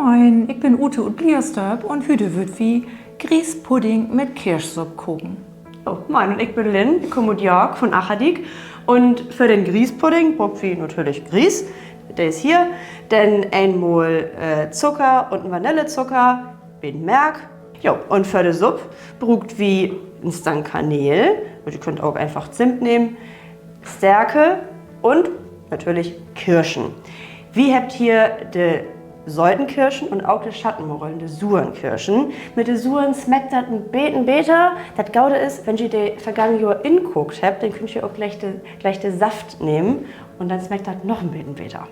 Moin, ich bin Ute und Blierstöp und heute wird wie Grießpudding mit Kirschsuppe kochen. Oh, moin, und ich bin Lynn, ich komme mit Jörg von Achadik. Und für den Grießpudding braucht wir natürlich Grieß. Der ist hier. Dann einmal Zucker und Vanillezucker, den Merk. Jo, und für die Suppe braucht wir ein Kanäle. Und ihr könnt auch einfach Zimt nehmen, Stärke und natürlich Kirschen. Wir habt hier die Säutenkirschen und auch die Schattenmorellen, die Surenkirschen. Mit den Suren schmeckt das ein Beten besser. Das Gaude ist, wenn ihr die vergangene Jahr inguckt habt, dann könnt ihr auch gleich den Saft nehmen und dann schmeckt das noch ein Beten besser.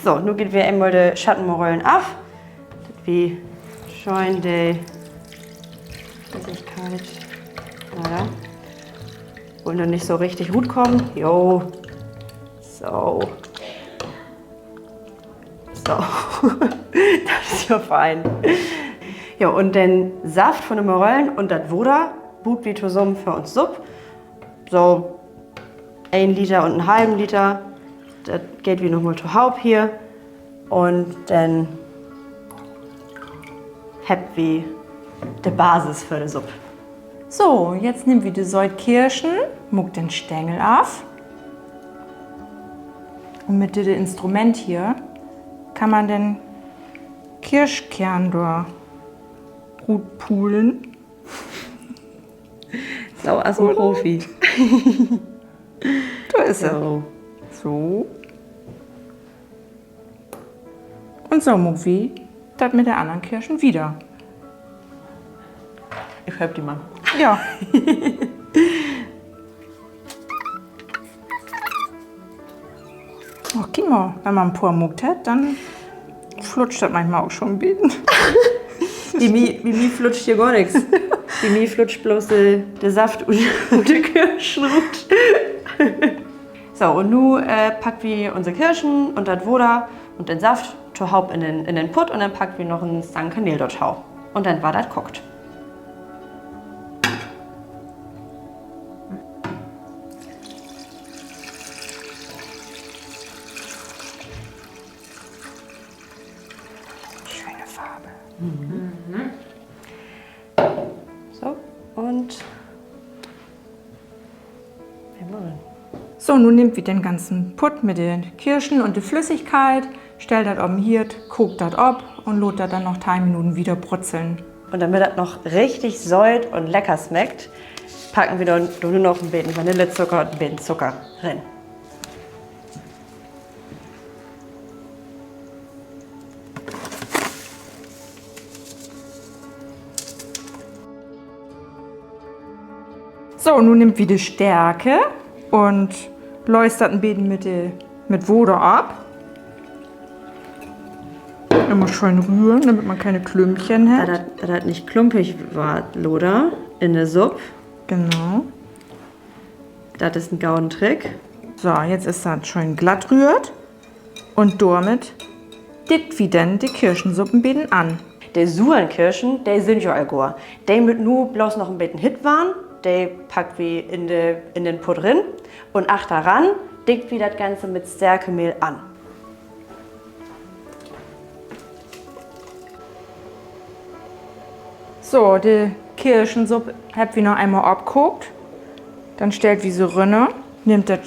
So, nun geht wir einmal die Schattenmorellen ab. Das wie scheuen die Flüssigkeit. Naja. Wollen dann nicht so richtig gut kommen. Jo. So. So, das ist ja fein. Ja, und den Saft von den Morellen und das Wasser bucht wir zusammen für uns Suppe. So 1 Liter und einen halben Liter. Das geht wie nochmal zur Haupt hier. Und dann habt wir die Basis für die Suppe. So, jetzt nehmen wir die Säutkirschen, muck den Stängel auf. Und mit dem Instrument hier kann man den Kirschkern da gut pulen. So, als ein Profi. Da ist er. So. Und so muck wie das mit der anderen Kirschen wieder. Ich helfe dir mal. Ja. Ach, guck mal, wenn man ein paar muckt hat, dann flutscht das manchmal auch schon ein bisschen. Wie mir flutscht hier gar nichts. Wie mir flutscht bloß der Saft und die Kirschen. So, und nun packen wir unsere Kirschen und das Wasser und den Saft zur Haupt in den Pott und dann packen wir noch ein Stang Kanäle dort drauf. Und dann war das kocht. Schöne Farbe. Mhm. So, und So, nun nehmt wir den ganzen Pott mit den Kirschen und der Flüssigkeit, stellt das auf den Herd, kocht das ab und lässt das dann noch 3 Minuten wieder brutzeln. Und damit das noch richtig säut und lecker schmeckt, packen wir dann nur noch ein bisschen Vanillezucker und ein bisschen Zucker rein. So, nun nimmt wieder Stärke und läustert ein bisschen mit Wasser ab. Immer schön rühren, damit man keine Klümpchen hat. Da das nicht klumpig war, Loder, in der Suppe. Genau. Das ist ein Gaudentrick. So, jetzt ist das schön glatt rührt und damit dickt wie denn die Kirschensuppe ein bisschen an. Die Surenkirschen, die sind ja allgar. Die mit nur bloß noch ein bisschen hit waren, die packt wie in den Pott drin und achteran dickt wie das Ganze mit Stärkemehl an. So, die Kirschensuppe habt wir noch einmal abgekocht. Dann stellt wie so rinne, nimmt das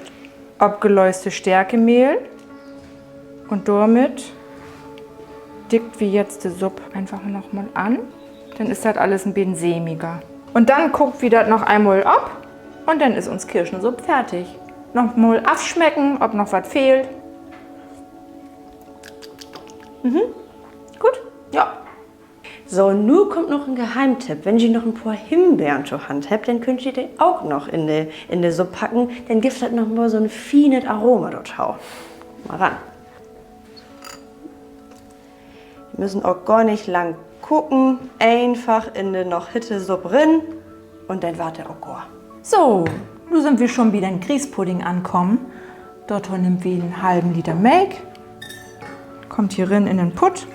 abgeläuste Stärkemehl und damit dickt wie jetzt die Suppe einfach noch mal an. Dann ist das alles ein bisschen sämiger. Und dann guckt wie das noch einmal ab und dann ist uns Kirschensuppe fertig. Noch mal abschmecken, ob noch was fehlt. Gut? Ja. So, nun kommt noch ein Geheimtipp. Wenn ihr noch ein paar Himbeeren zur Hand habt, dann könnt ihr die auch noch in die Suppe packen. Dann gibt das noch mal so ein feines Aroma dort drauf. Mal ran. Wir müssen auch gar nicht lang gucken. Einfach in die noch hitte Suppe rein und dann wart der auch gar. So, nun sind wir schon wieder in Grießpudding ankommen. Dort nehmen wir einen halben Liter Milch. Kommt hier rein in den Pott.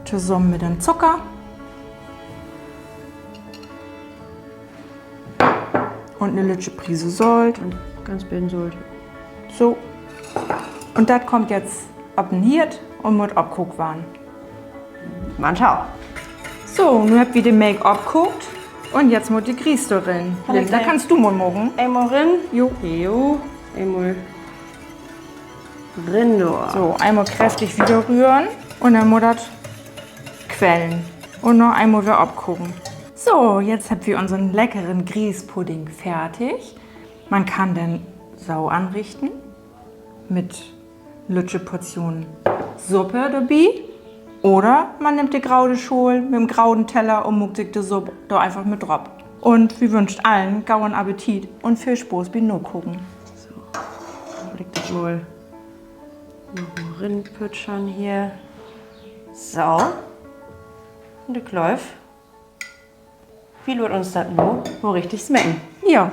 Zusammen mit dem Zucker. Und eine Lütsche Prise Salz. Und ganz bisschen Salz. So. Und das kommt jetzt ab den Herd und wird abgekocht werden. Man schau. So, nun habt ihr den Make abgekocht und jetzt muss die Grieß drin. Kann ich Da gleich- kannst du mal morgen. Einmal rin. Jo. Jo. Einmal rin, du. So, einmal kräftig wieder rühren und dann muss das quellen. Und noch einmal wieder abgucken. So, jetzt habt ihr unseren leckeren Grießpudding fertig. Man kann den Sau anrichten mit lütsche Portionen Suppe dabei. Oder man nimmt die graude Schol mit dem grauen Teller und muckt sich die Suppe da einfach mit drauf. Und wir wünschen allen gauen Appetit und viel Spaß beim No gucken. Dann leg das mal noch rinpütschern hier. So. Und der Kläuf. Wie wird uns das nur richtig schmecken? Ja.